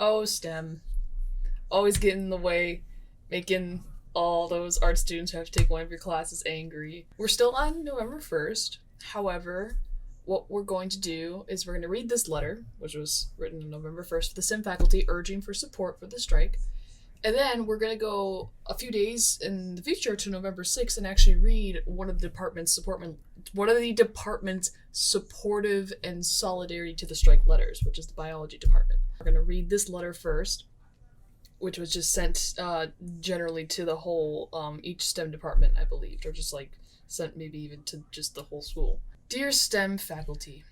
Oh, STEM. Always getting in the way, making all those art students who have to take one of your classes angry. We're still on November 1st. However, what we're going to do is we're going to read this letter, which was written on November 1st for the STEM faculty urging for support for the strike. And then we're going to go a few days in the future to November 6th and actually read one of the department's supportive and solidarity to the strike letters, which is the biology department. We're going to read this letter first, which was just sent generally to the whole, each STEM department, I believe, or just like sent maybe even to just the whole school. Dear STEM faculty,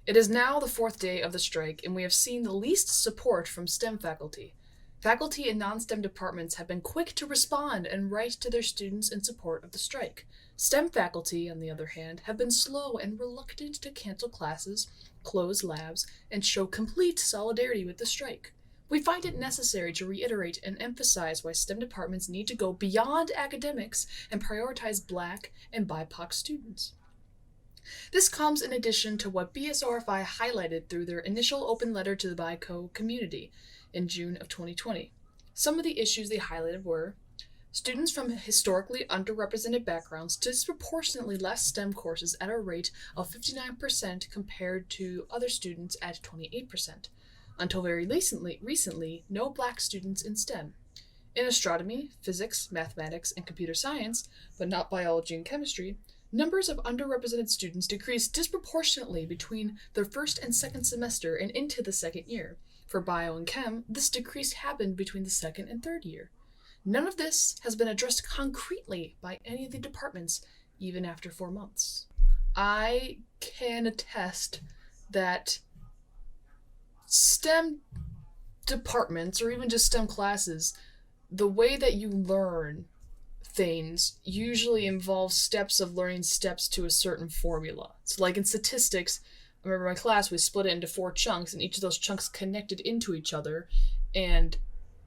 it is now the fourth day of the strike, and we have seen the least support from STEM faculty. Faculty in non-STEM departments have been quick to respond and write to their students in support of the strike. STEM faculty, on the other hand, have been slow and reluctant to cancel classes, close labs, and show complete solidarity with the strike. We find it necessary to reiterate and emphasize why STEM departments need to go beyond academics and prioritize Black and BIPOC students. This comes in addition to what BSRFI highlighted through their initial open letter to the BICO community in June of 2020. Some of the issues they highlighted were students from historically underrepresented backgrounds disproportionately less STEM courses at a rate of 59% compared to other students at 28%. Until very recently, no Black students in STEM. In astronomy, physics, mathematics, and computer science, but not biology and chemistry, numbers of underrepresented students decreased disproportionately between their first and second semester and into the second year. For bio and chem, this decrease happened between the second and third year. None of this has been addressed concretely by any of the departments, even after 4 months. I can attest that STEM departments, or even just STEM classes, the way that you learn things usually involves steps of learning steps to a certain formula. So like in statistics, I remember my class, we split it into 4 chunks, and each of those chunks connected into each other, and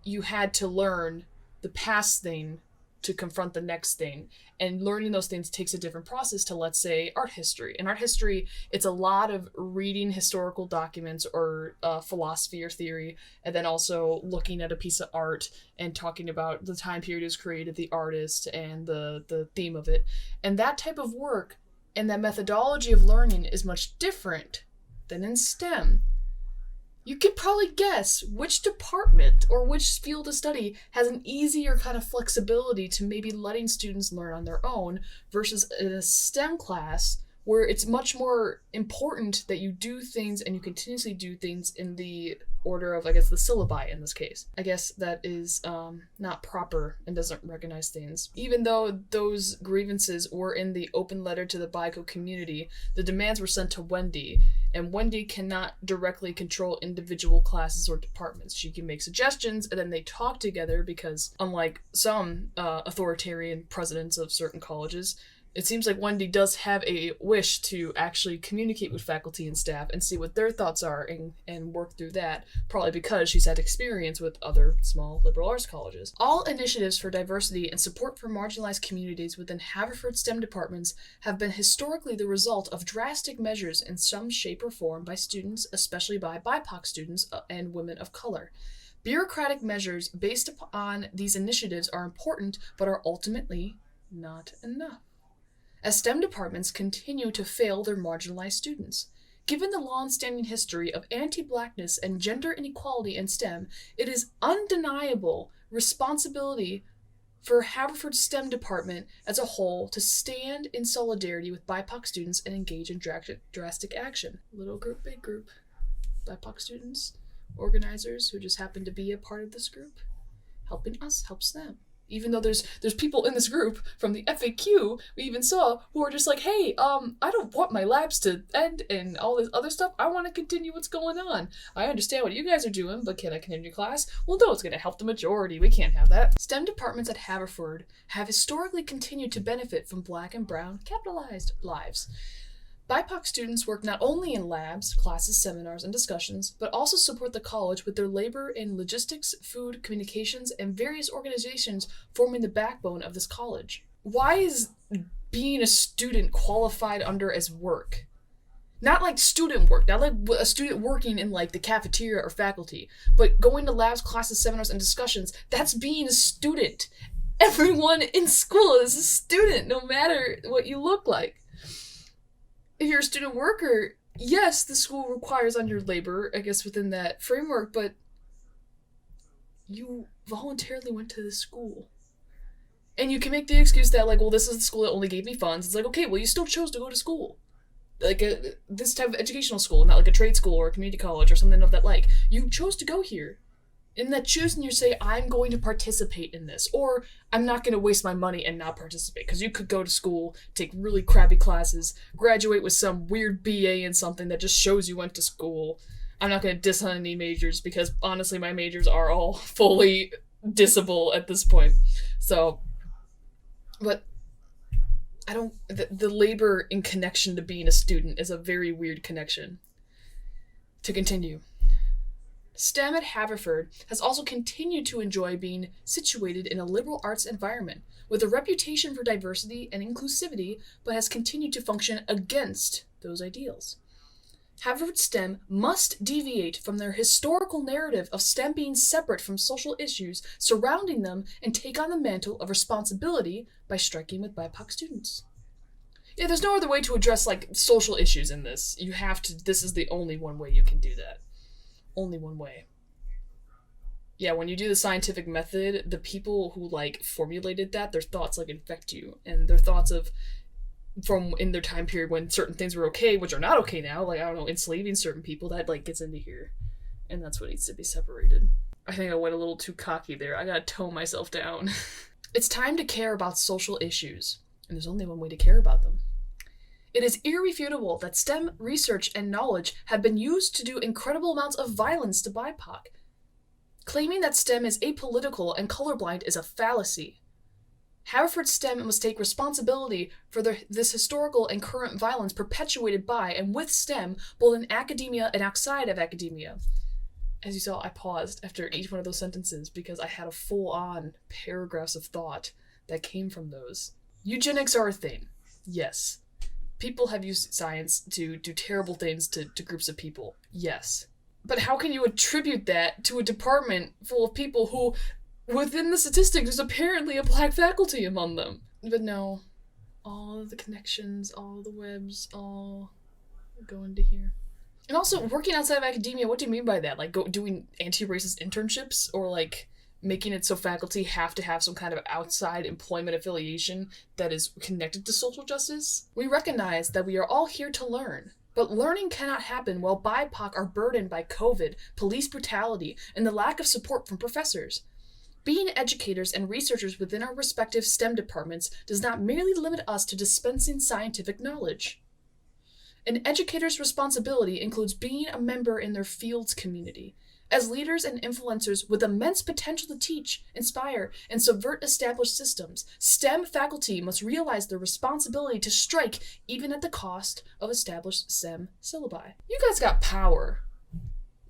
you had to learn the past thing to confront the next thing. And learning those things takes a different process to, let's say, art history. In art history, it's a lot of reading historical documents or philosophy or theory, and then also looking at a piece of art and talking about the time period it was created, the artist, and the theme of it. And that type of work and that methodology of learning is much different than in STEM. You could probably guess which department or which field of study has an easier kind of flexibility to maybe letting students learn on their own versus in a STEM class where it's much more important that you do things and you continuously do things in the order of, I guess, the syllabi in this case. I guess that is not proper and doesn't recognize things. Even though those grievances were in the open letter to the BICO community, the demands were sent to Wendy, and Wendy cannot directly control individual classes or departments. She can make suggestions, and then they talk together because, unlike some authoritarian presidents of certain colleges, it seems like Wendy does have a wish to actually communicate with faculty and staff and see what their thoughts are and work through that, probably because she's had experience with other small liberal arts colleges. All initiatives for diversity and support for marginalized communities within Haverford STEM departments have been historically the result of drastic measures in some shape or form by students, especially by BIPOC students and women of color. Bureaucratic measures based upon these initiatives are important, but are ultimately not enough, as STEM departments continue to fail their marginalized students. Given the long-standing history of anti-Blackness and gender inequality in STEM, it is undeniable responsibility for Haverford STEM department as a whole to stand in solidarity with BIPOC students and engage in drastic action. Little group, big group. BIPOC students, organizers who just happen to be a part of this group. Helping us helps them. Even though there's people in this group from the FAQ we even saw who are just like, hey, I don't want my labs to end and all this other stuff. I want to continue what's going on. I understand what you guys are doing, but can I continue class? Well, no, it's going to help the majority. We can't have that. STEM departments at Haverford have historically continued to benefit from Black and brown capitalized lives. BIPOC students work not only in labs, classes, seminars, and discussions, but also support the college with their labor in logistics, food, communications, and various organizations forming the backbone of this college. Why is being a student qualified under as work? Not like student work, not like a student working in like the cafeteria or faculty, but going to labs, classes, seminars, and discussions. That's being a student. Everyone in school is a student, no matter what you look like. If you're a student worker, yes, the school requires on your labor, I guess, within that framework, but you voluntarily went to the school. And you can make the excuse that, like, well, this is the school that only gave me funds. It's like, okay, well, you still chose to go to school. Like, this type of educational school, not like a trade school or a community college or something of that like. You chose to go here. In that choosing, you say, I'm going to participate in this. Or, I'm not going to waste my money and not participate. Because you could go to school, take really crappy classes, graduate with some weird BA in something that just shows you went to school. I'm not going to diss on any majors, because honestly, my majors are all fully dissable at this point. So, but I don't, the labor in connection to being a student is a very weird connection. To continue. STEM at Haverford has also continued to enjoy being situated in a liberal arts environment, with a reputation for diversity and inclusivity, but has continued to function against those ideals. Haverford STEM must deviate from their historical narrative of STEM being separate from social issues surrounding them and take on the mantle of responsibility by striking with BIPOC students. Yeah, there's no other way to address, like, social issues in this. You have to, this is the only one way you can do that. Only one way. Yeah, when you do the scientific method, the people who, like, formulated that, their thoughts, like, infect you. And their thoughts of, from in their time period when certain things were okay, which are not okay now, like, I don't know, enslaving certain people, that, like, gets into here. And that's what needs to be separated. I think I went a little too cocky there. I gotta tone myself down. It's time to care about social issues, and there's only one way to care about them. It is irrefutable that STEM research and knowledge have been used to do incredible amounts of violence to BIPOC. Claiming that STEM is apolitical and colorblind is a fallacy. Haverford STEM must take responsibility for this historical and current violence perpetuated by and with STEM, both in academia and outside of academia. As you saw, I paused after each one of those sentences because I had a full-on paragraphs of thought that came from those. Eugenics are a thing. Yes. People have used science to do terrible things to groups of people. Yes. But how can you attribute that to a department full of people who, within the statistics, there's apparently a black faculty among them? But no. All the connections, all the webs, all go into here. And also, working outside of academia, what do you mean by that? Like, doing anti-racist internships? Or, like, making it so faculty have to have some kind of outside employment affiliation that is connected to social justice? We recognize that we are all here to learn, but learning cannot happen while BIPOC are burdened by COVID, police brutality, and the lack of support from professors. Being educators and researchers within our respective STEM departments does not merely limit us to dispensing scientific knowledge. An educator's responsibility includes being a member in their field's community. As leaders and influencers with immense potential to teach, inspire, and subvert established systems, STEM faculty must realize their responsibility to strike even at the cost of established STEM syllabi. You guys got power.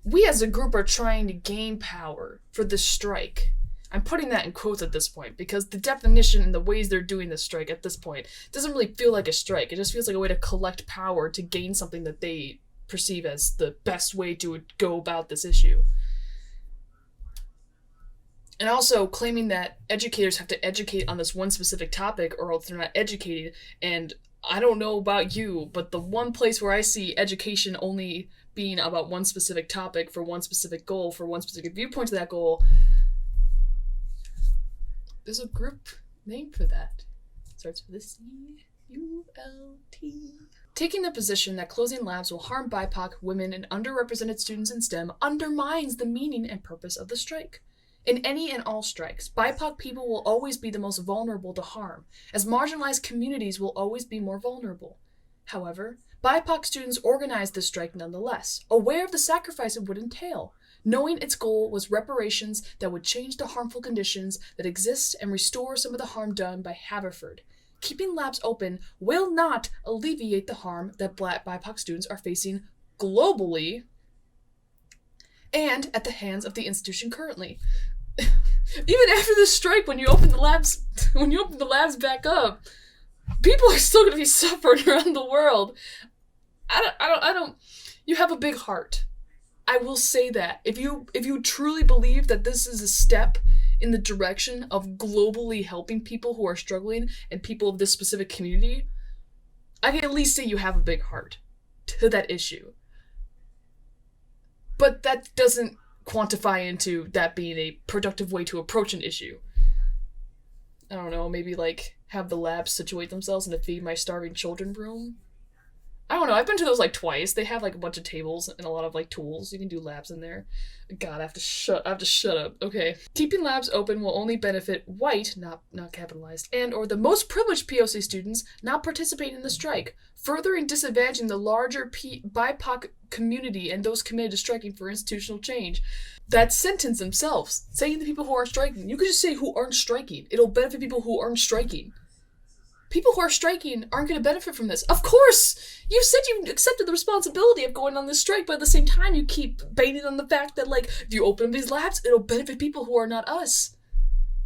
We as a group are trying to gain power for this strike. I'm putting that in quotes at this point because the definition and the ways they're doing this strike at this point doesn't really feel like a strike. It just feels like a way to collect power to gain something that they perceive as the best way to go about this issue. And also claiming that educators have to educate on this one specific topic or else they're not educated. And I don't know about you, but the one place where I see education only being about one specific topic for one specific goal, for one specific viewpoint to that goal, there's a group name for that. It starts with a C-U-L-T. Taking the position that closing labs will harm BIPOC, women, and underrepresented students in STEM undermines the meaning and purpose of the strike. In any and all strikes, BIPOC people will always be the most vulnerable to harm, as marginalized communities will always be more vulnerable. However, BIPOC students organized the strike nonetheless, aware of the sacrifice it would entail, knowing its goal was reparations that would change the harmful conditions that exist and restore some of the harm done by Haverford. Keeping labs open will not alleviate the harm that Black BIPOC students are facing globally and at the hands of the institution currently. Even after this strike, when you open the labs back up, people are still going to be suffering around the world. I don't. You have a big heart. I will say that if you truly believe that this is a step in the direction of globally helping people who are struggling and people of this specific community, I can at least say you have a big heart to that issue. But that doesn't quantify into that being a productive way to approach an issue. I don't know, maybe like have the labs situate themselves in a Feed My Starving Children room. I don't know. I've been to those like twice. They have like a bunch of tables and a lot of like tools. You can do labs in there. God, I have to shut up. Okay. Keeping labs open will only benefit white, not capitalized, and or the most privileged POC students not participating in the strike, furthering disadvantaging the larger BIPOC community and those committed to striking for institutional change. That sentence themselves, saying the people who are striking, you could just say who aren't striking. It'll benefit people who aren't striking. People who are striking aren't going to benefit from this. Of course! You said you accepted the responsibility of going on this strike, but at the same time you keep baiting on the fact that, like, if you open up these labs, it'll benefit people who are not us.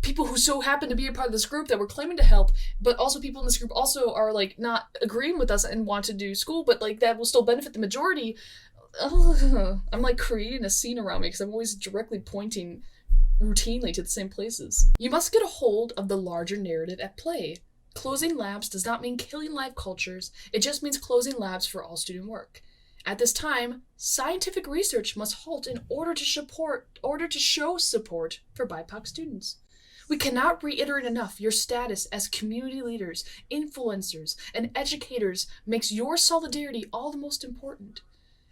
People who so happen to be a part of this group that we're claiming to help, but also people in this group also are, like, not agreeing with us and want to do school, but, like, that will still benefit the majority. Ugh. I'm, like, creating a scene around me because I'm always directly pointing routinely to the same places. You must get a hold of the larger narrative at play. Closing labs does not mean killing live cultures, it just means closing labs for all student work. At this time, scientific research must halt in order to show support for BIPOC students. We cannot reiterate enough your status as community leaders, influencers, and educators makes your solidarity all the most important,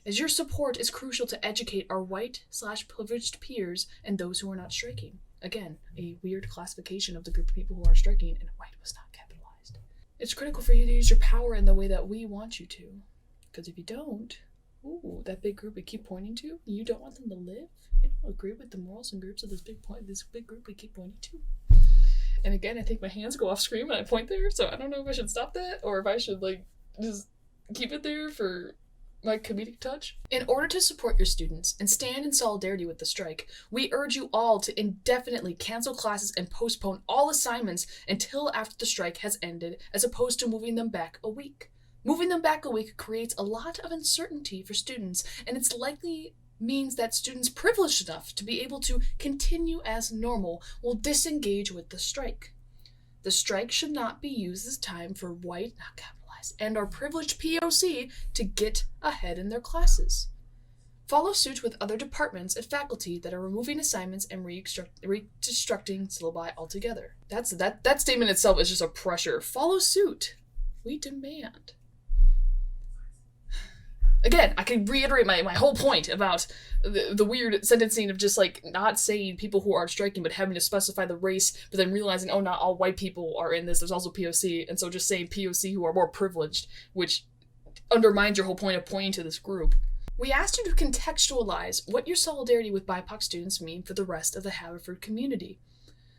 as your support is crucial to educate our white/privileged peers and those who are not striking. Again, a weird classification of the group of people who are striking, and white was not capitalized. It's critical for you to use your power in the way that we want you to. Because if you don't, that big group we keep pointing to, you don't want them to live? You don't agree with the morals and groups of this big group we keep pointing to? And again, I think my hands go off screen when I point there, so I don't know if I should stop that, or if I should, like, just keep it there for my comedic touch. In order to support your students and stand in solidarity with the strike, we urge you all to indefinitely cancel classes and postpone all assignments until after the strike has ended, as opposed to moving them back a week. Moving them back a week creates a lot of uncertainty for students, and it's likely means that students privileged enough to be able to continue as normal will disengage with the strike. The strike should not be used as time for white, not capitalized, and our privileged POC to get ahead in their classes. Follow suit with other departments and faculty that are removing assignments and reconstructing syllabi altogether. That statement itself is just a pressure. Follow suit. We demand. Again, I can reiterate my whole point about the weird sentencing of just, like, not saying people who aren't striking, but having to specify the race, but then realizing, oh, not all white people are in this, there's also POC, and so just saying POC who are more privileged, which undermines your whole point of pointing to this group. We asked you to contextualize what your solidarity with BIPOC students mean for the rest of the Haverford community.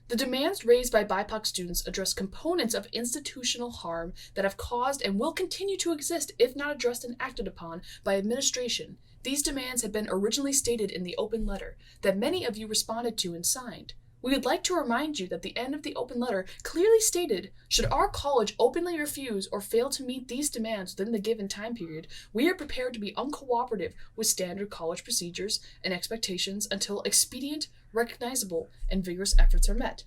The demands raised by BIPOC students address components of institutional harm that have caused and will continue to exist if not addressed and acted upon by administration. These demands had been originally stated in the open letter that many of you responded to and signed. We would like to remind you that the end of the open letter clearly stated, should our college openly refuse or fail to meet these demands within the given time period, we are prepared to be uncooperative with standard college procedures and expectations until expedient, recognizable, and vigorous efforts are met.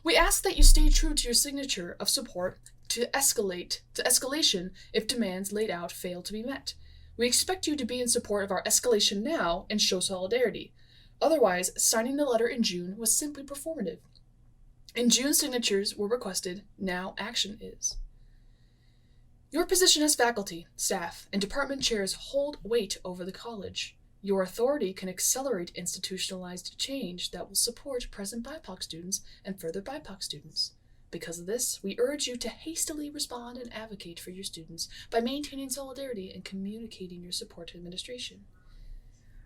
We ask that you stay true to your signature of support to escalation if demands laid out fail to be met. We expect you to be in support of our escalation now and show solidarity. Otherwise, signing the letter in June was simply performative. In June, signatures were requested. Now action is. Your position as faculty, staff, and department chairs hold weight over the college. Your authority can accelerate institutionalized change that will support present BIPOC students and further BIPOC students. Because of this, we urge you to hastily respond and advocate for your students by maintaining solidarity and communicating your support to administration.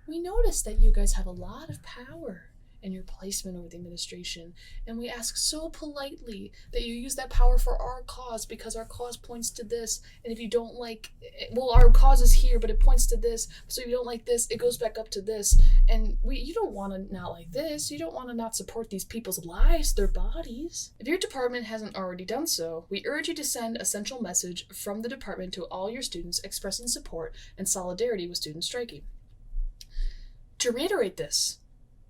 We notice that you guys have a lot of power and your placement over the administration. And we ask so politely that you use that power for our cause, because our cause points to this. And if you don't like, well, our cause is here, but it points to this. So if you don't like this, it goes back up to this. And you don't want to not like this. You don't want to not support these people's lives, their bodies. If your department hasn't already done so, we urge you to send a central message from the department to all your students expressing support and solidarity with students striking. To reiterate this,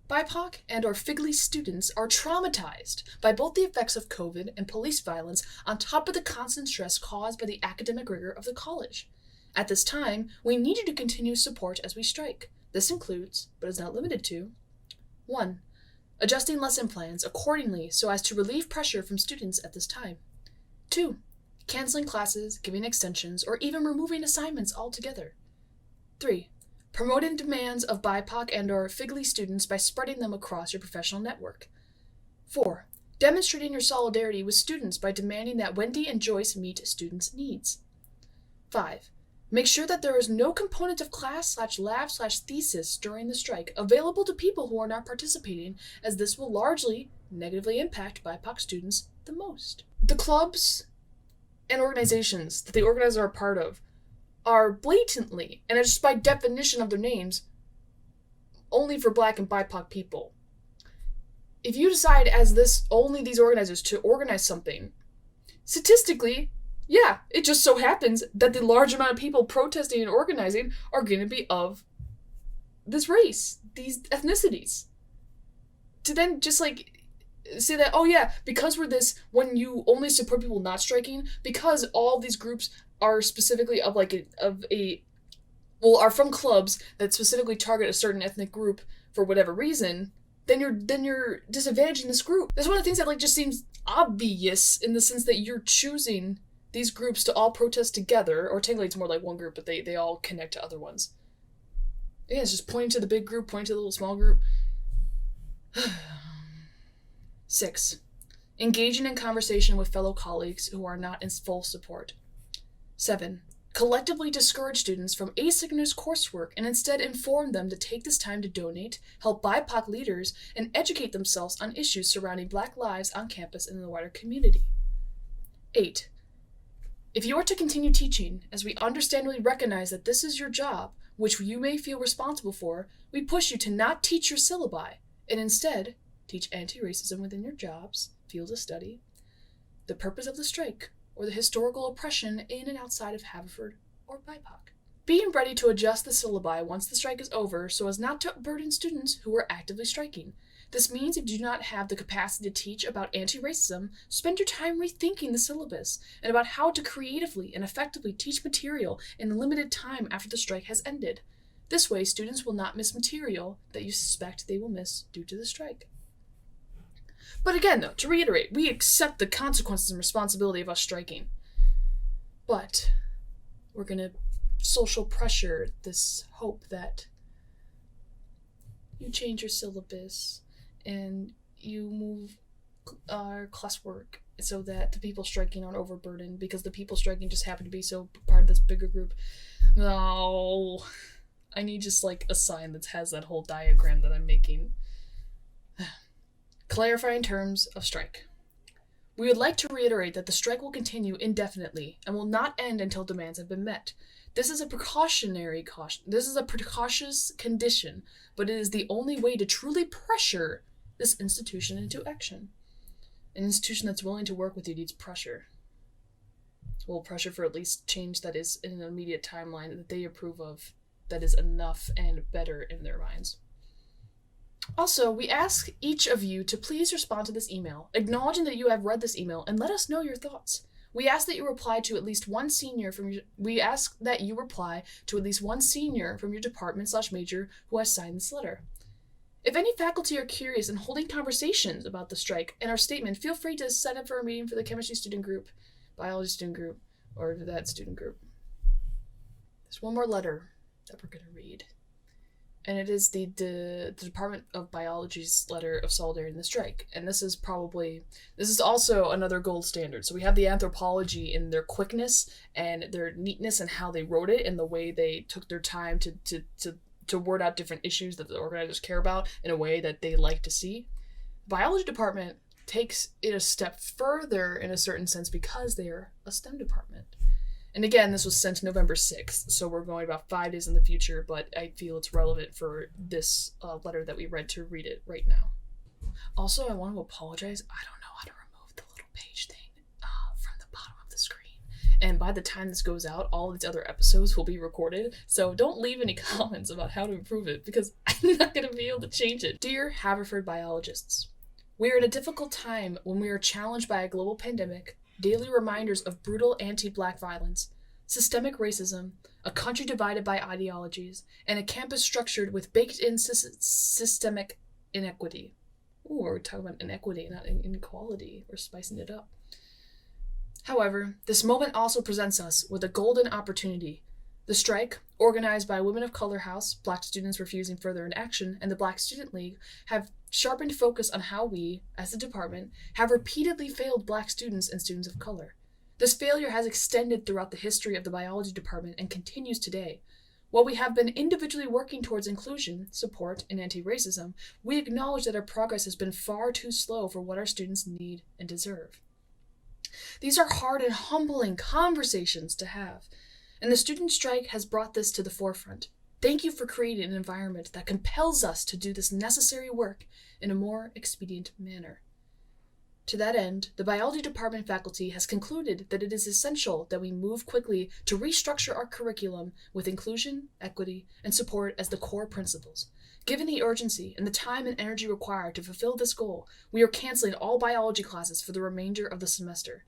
BIPOC and or FIGLY students are traumatized by both the effects of COVID and police violence on top of the constant stress caused by the academic rigor of the college. At this time, we need you to continue support as we strike. This includes, but is not limited to, 1. Adjusting lesson plans accordingly so as to relieve pressure from students at this time. 2. Canceling classes, giving extensions, or even removing assignments altogether. 3. Promoting demands of BIPOC and or FIGLY students by spreading them across your professional network. 4. Demonstrating your solidarity with students by demanding that Wendy and Joyce meet students' needs. 5. Make sure that there is no component of class/lab/thesis during the strike available to people who are not participating, as this will largely negatively impact BIPOC students the most. The clubs and organizations that the organizers are a part of are blatantly, and it's just by definition of their names, only for Black and BIPOC people. If you decide only these organizers to organize something, statistically, yeah, it just so happens that the large amount of people protesting and organizing are going to be of this race, these ethnicities. To then just say that, oh yeah, because we're this, when you only support people not striking, because all these groups are specifically are from clubs that specifically target a certain ethnic group for whatever reason, then you're disadvantaging this group. That's one of the things that just seems obvious, in the sense that you're choosing these groups to all protest together, or technically it's more like one group, but they all connect to other ones. Yeah, it's just pointing to the big group, pointing to the little small group. 6. Engaging in conversation with fellow colleagues who are not in full support. 7. Collectively discourage students from asynchronous coursework and instead inform them to take this time to donate, help BIPOC leaders, and educate themselves on issues surrounding Black lives on campus and in the wider community. 8. If you are to continue teaching, as we understandably recognize that this is your job, which you may feel responsible for, we push you to not teach your syllabi, and instead teach anti-racism within your jobs, field of study, the purpose of the strike, or the historical oppression in and outside of Haverford or BIPOC. Being ready to adjust the syllabi once the strike is over so as not to burden students who are actively striking. This means if you do not have the capacity to teach about anti-racism, spend your time rethinking the syllabus and about how to creatively and effectively teach material in the limited time after the strike has ended. This way, students will not miss material that you suspect they will miss due to the strike. But again, though, to reiterate, we accept the consequences and responsibility of us striking. But we're going to social pressure this hope that you change your syllabus and you move our classwork so that the people striking aren't overburdened, because the people striking just happen to be so part of this bigger group. No, I need just a sign that has that whole diagram that I'm making. Clarifying terms of strike. We would like to reiterate that the strike will continue indefinitely and will not end until demands have been met. This is a precautionous condition, but it is the only way to truly pressure this institution into action. An institution that's willing to work with you needs pressure. Well, pressure for at least change that is in an immediate timeline that they approve of, that is enough and better in their minds. Also, we ask each of you to please respond to this email, acknowledging that you have read this email, and let us know your thoughts. We ask that you reply to at least one senior from your department/major who has signed this letter. If any faculty are curious and holding conversations about the strike and our statement, feel free to sign up for a meeting for the chemistry student group, biology student group, or that student group. There's one more letter that we're going to read. And it is the Department of Biology's letter of solidarity in the strike. And this is also another gold standard. So we have the anthropology in their quickness and their neatness and how they wrote it and the way they took their time to to word out different issues that the organizers care about in a way that they like to see. Biology department takes it a step further in a certain sense because they are a STEM department. And again, this was sent November 6th, so we're going about 5 days in the future, but I feel it's relevant for this letter that we read to read it right now. Also, I want to apologize. I don't know how to remove the little page thing from the bottom of the screen. And by the time this goes out, all of these other episodes will be recorded, so don't leave any comments about how to improve it, because I'm not going to be able to change it. Dear Haverford biologists, we are in a difficult time when we are challenged by a global pandemic, daily reminders of brutal anti-Black violence, systemic racism, a country divided by ideologies, and a campus structured with baked-in systemic inequity. Ooh, we're talking about inequity, not inequality. We're spicing it up. However, this moment also presents us with a golden opportunity. The strike, organized by Women of Color House, Black Students Refusing Further Inaction, and the Black Student League, have sharpened focus on how we, as a department, have repeatedly failed Black students and students of color. This failure has extended throughout the history of the biology department and continues today. While we have been individually working towards inclusion, support, and anti-racism, we acknowledge that our progress has been far too slow for what our students need and deserve. These are hard and humbling conversations to have, and the student strike has brought this to the forefront. Thank you for creating an environment that compels us to do this necessary work in a more expedient manner. To that end, the biology department faculty has concluded that it is essential that we move quickly to restructure our curriculum with inclusion, equity, and support as the core principles. Given the urgency and the time and energy required to fulfill this goal, we are canceling all biology classes for the remainder of the semester.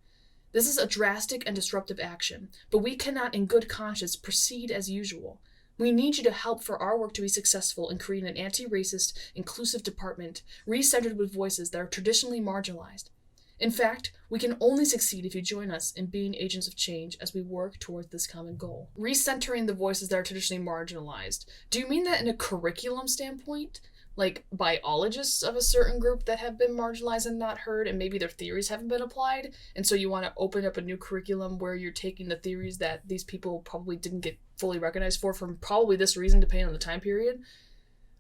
This is a drastic and disruptive action, but we cannot in good conscience proceed as usual. We need you to help for our work to be successful in creating an anti-racist, inclusive department, recentered with voices that are traditionally marginalized. In fact, we can only succeed if you join us in being agents of change as we work towards this common goal. Recentering the voices that are traditionally marginalized. Do you mean that in a curriculum standpoint? Like biologists of a certain group that have been marginalized and not heard, and maybe their theories haven't been applied, and so you want to open up a new curriculum where you're taking the theories that these people probably didn't get fully recognized for from probably this reason, depending on the time period?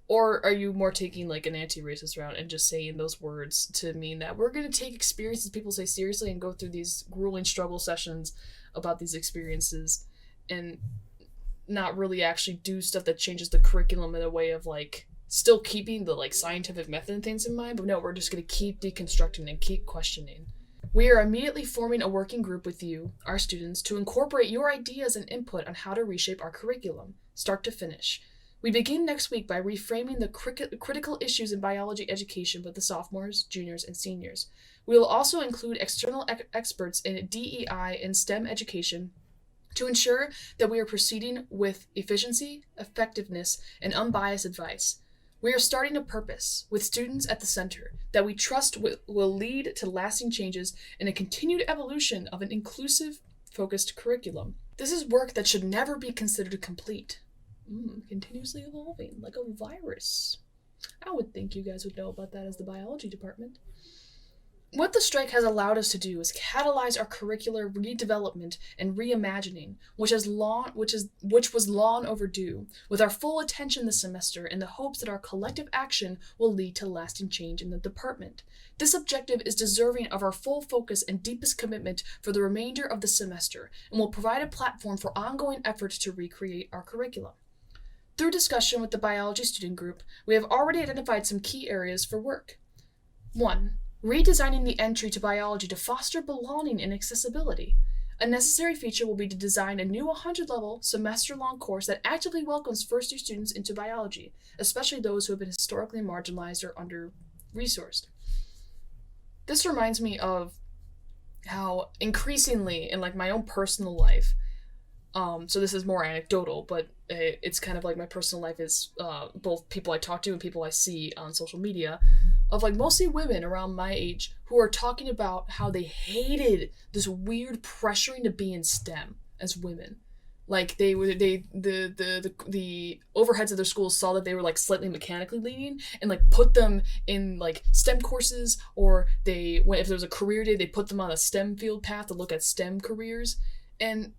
Or are you more taking like an anti-racist route and just saying those words to mean that we're going to take experiences people say seriously and go through these grueling struggle sessions about these experiences and not really actually do stuff that changes the curriculum in a way of like still keeping the like scientific method and things in mind, but no, we're just going to keep deconstructing and keep questioning. We are immediately forming a working group with you, our students, to incorporate your ideas and input on how to reshape our curriculum, start to finish. We begin next week by reframing the critical issues in biology education with the sophomores, juniors, and seniors. We will also include external experts in DEI and STEM education to ensure that we are proceeding with efficiency, effectiveness, and unbiased advice. We are starting a purpose, with students at the center, that we trust will lead to lasting changes and a continued evolution of an inclusive, focused curriculum. This is work that should never be considered complete. Continuously evolving, like a virus. I would think you guys would know about that as the biology department. What the strike has allowed us to do is catalyze our curricular redevelopment and reimagining, which was long overdue, with our full attention this semester in the hopes that our collective action will lead to lasting change in the department. This objective is deserving of our full focus and deepest commitment for the remainder of the semester, and will provide a platform for ongoing efforts to recreate our curriculum. Through discussion with the biology student group, we have already identified some key areas for work. 1. Redesigning the entry to biology to foster belonging and accessibility. A necessary feature will be to design a new 100-level, semester-long course that actively welcomes first-year students into biology, especially those who have been historically marginalized or under-resourced. This reminds me of how increasingly in like my own personal life, so this is more anecdotal, but it's kind of like my personal life is both people I talk to and people I see on social media, of like mostly women around my age who are talking about how they hated this weird pressuring to be in STEM as women. Like the overheads of their schools saw that they were like slightly mechanically leaning and like put them in like STEM courses, or if there was a career day, they put them on a STEM field path to look at STEM careers. And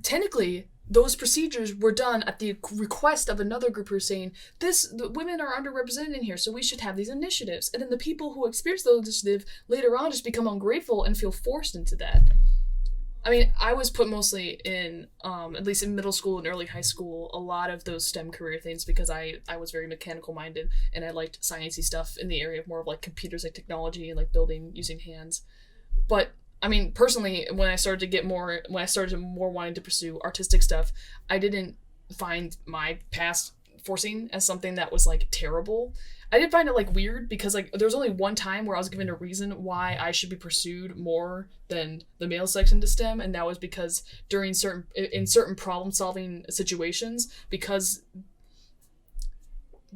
technically, those procedures were done at the request of another group who are saying, the women are underrepresented in here, so we should have these initiatives. And then the people who experience those initiatives later on just become ungrateful and feel forced into that. I mean, I was put mostly in, at least in middle school and early high school, a lot of those STEM career things because I was very mechanical minded and I liked sciencey stuff in the area of more of like computers, like technology and like building using hands. But I mean, personally, when I started to more wanting to pursue artistic stuff, I didn't find my past forcing as something that was like terrible. I did find it like weird because like there was only one time where I was given a reason why I should be pursued more than the male section to STEM, and that was because during certain problem solving situations, because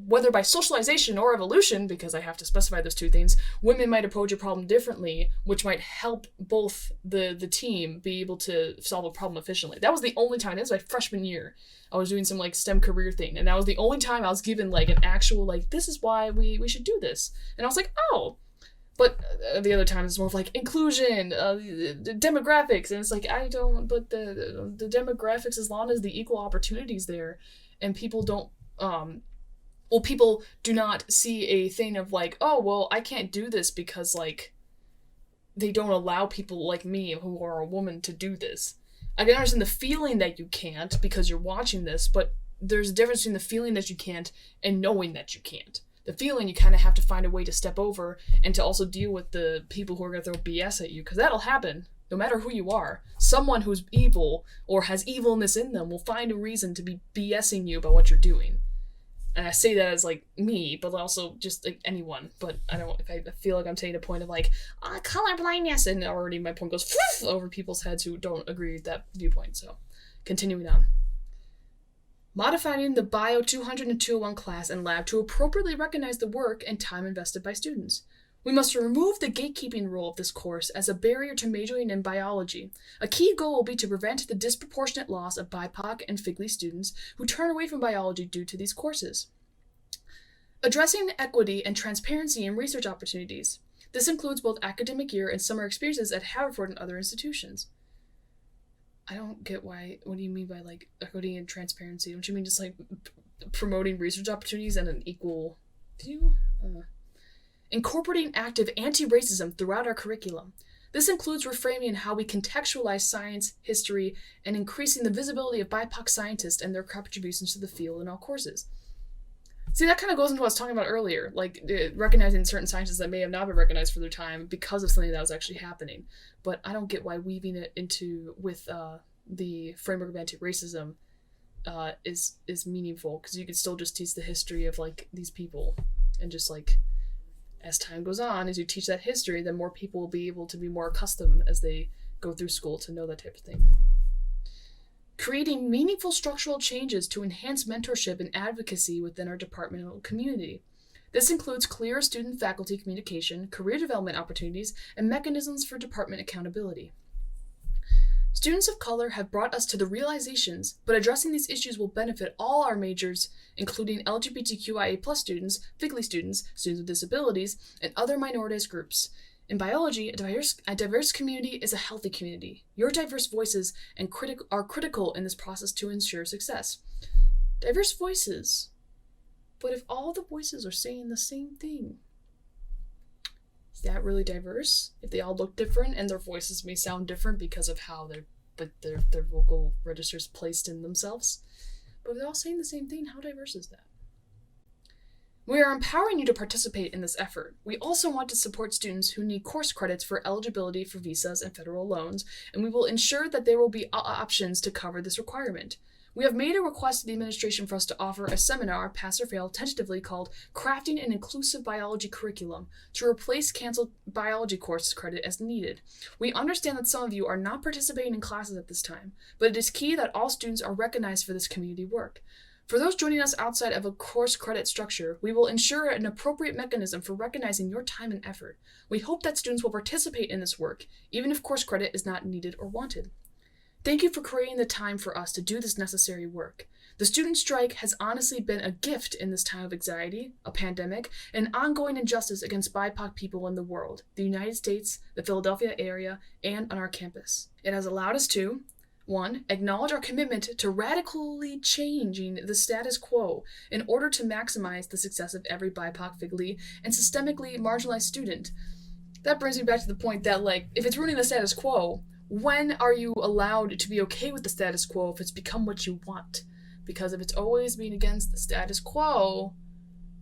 whether by socialization or evolution, because I have to specify those two things, women might approach a problem differently, which might help both the team be able to solve a problem efficiently. That was the only time. That was my freshman year. I was doing some like STEM career thing, and that was the only time I was given like an actual like, this is why we should do this. And I was like, oh. But the other time it's more of like inclusion, the demographics, and it's like but the demographics, as long as the equal opportunities there, and people don't people do not see a thing of like, oh, well, I can't do this because, like, they don't allow people like me who are a woman to do this. I can understand the feeling that you can't because you're watching this, but there's a difference between the feeling that you can't and knowing that you can't. The feeling, you kind of have to find a way to step over and to also deal with the people who are going to throw BS at you, because that'll happen no matter who you are. Someone who's evil or has evilness in them will find a reason to be BSing you about what you're doing. And I say that as like me, but also just like anyone. But I feel like I'm taking a point of like, color blindness, and already my point goes over people's heads who don't agree with that viewpoint. So, continuing on. Modifying the Bio 200 and 201 class and lab to appropriately recognize the work and time invested by students. We must remove the gatekeeping role of this course as a barrier to majoring in biology. A key goal will be to prevent the disproportionate loss of BIPOC and FIGLY students who turn away from biology due to these courses. Addressing equity and transparency in research opportunities. This includes both academic year and summer experiences at Haverford and other institutions. I don't get what do you mean by like equity and transparency? Don't you mean just like promoting research opportunities and an equal view? Incorporating active anti-racism throughout our curriculum. This includes reframing how we contextualize science, history, and increasing the visibility of BIPOC scientists and their contributions to the field in all courses. See, that kind of goes into what I was talking about earlier, like recognizing certain scientists that may have not been recognized for their time because of something that was actually happening. But I don't get why weaving it with the framework of anti-racism is meaningful, because you could still just teach the history of like these people, and just like as time goes on, as you teach that history, then more people will be able to be more accustomed as they go through school to know that type of thing. Creating meaningful structural changes to enhance mentorship and advocacy within our departmental community. This includes clear student-faculty communication, career development opportunities, and mechanisms for department accountability. Students of color have brought us to the realizations, but addressing these issues will benefit all our majors, including LGBTQIA+ students, FIGLY students, students with disabilities, and other minoritized groups. In biology, a diverse community is a healthy community. Your diverse voices are critical in this process to ensure success. Diverse voices. But if all the voices are saying the same thing, is that really diverse? If they all look different and their voices may sound different because of how their vocal registers placed in themselves, but if they're all saying the same thing, how diverse is that? We are empowering you to participate in this effort. We also want to support students who need course credits for eligibility for visas and federal loans, and we will ensure that there will be options to cover this requirement. We have made a request to the administration for us to offer a seminar, pass or fail, tentatively called Crafting an Inclusive Biology Curriculum, to replace canceled biology course credit as needed. We understand that some of you are not participating in classes at this time, but it is key that all students are recognized for this community work. For those joining us outside of a course credit structure, we will ensure an appropriate mechanism for recognizing your time and effort. We hope that students will participate in this work, even if course credit is not needed or wanted. Thank you for creating the time for us to do this necessary work. The student strike has honestly been a gift in this time of anxiety, a pandemic, and ongoing injustice against BIPOC people in the world, the United States, the Philadelphia area, and on our campus. It has allowed us to 1. Acknowledge our commitment to radically changing the status quo in order to maximize the success of every BIPOC, FIGLY, and systemically marginalized student. That brings me back to the point that, like, if it's ruining the status quo, when are you allowed to be okay with the status quo if it's become what you want? Because if it's always being against the status quo,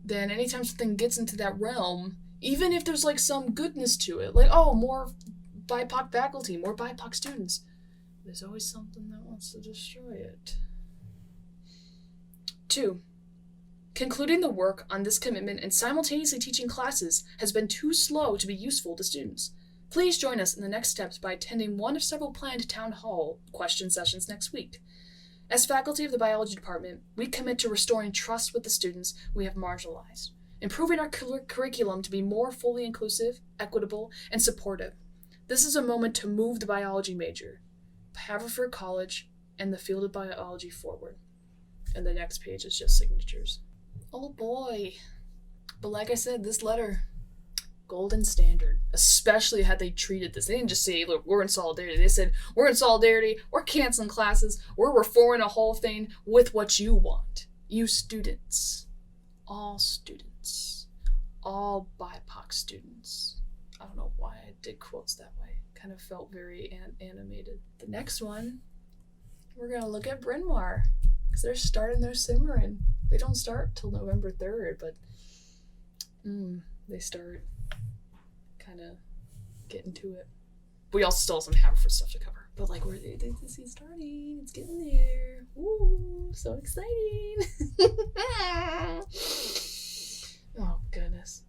then anytime something gets into that realm, even if there's, like, some goodness to it, like, oh, more BIPOC faculty, more BIPOC students, there's always something that wants to destroy it. 2. Concluding the work on this commitment and simultaneously teaching classes has been too slow to be useful to students. Please join us in the next steps by attending one of several planned town hall question sessions next week. As faculty of the biology department, we commit to restoring trust with the students we have marginalized, improving our curriculum to be more fully inclusive, equitable, and supportive. This is a moment to move the biology major, Haverford College, and the field of biology forward. And the next page is just signatures. Oh boy. But like I said, this letter, golden standard, especially how they treated this. They didn't just say, look, we're in solidarity. They said, we're in solidarity, we're canceling classes, we're reforming a whole thing with what you want. You students. All students. All BIPOC students. I don't know why I did quotes that way. Kind of felt very animated. The next one, we're going to look at Bryn Mawr, because they're starting their simmering. They don't start till November 3rd, but they start kind of getting to it. We also still have some Haverford stuff to cover, but like this is starting. It's getting there. Ooh, so exciting.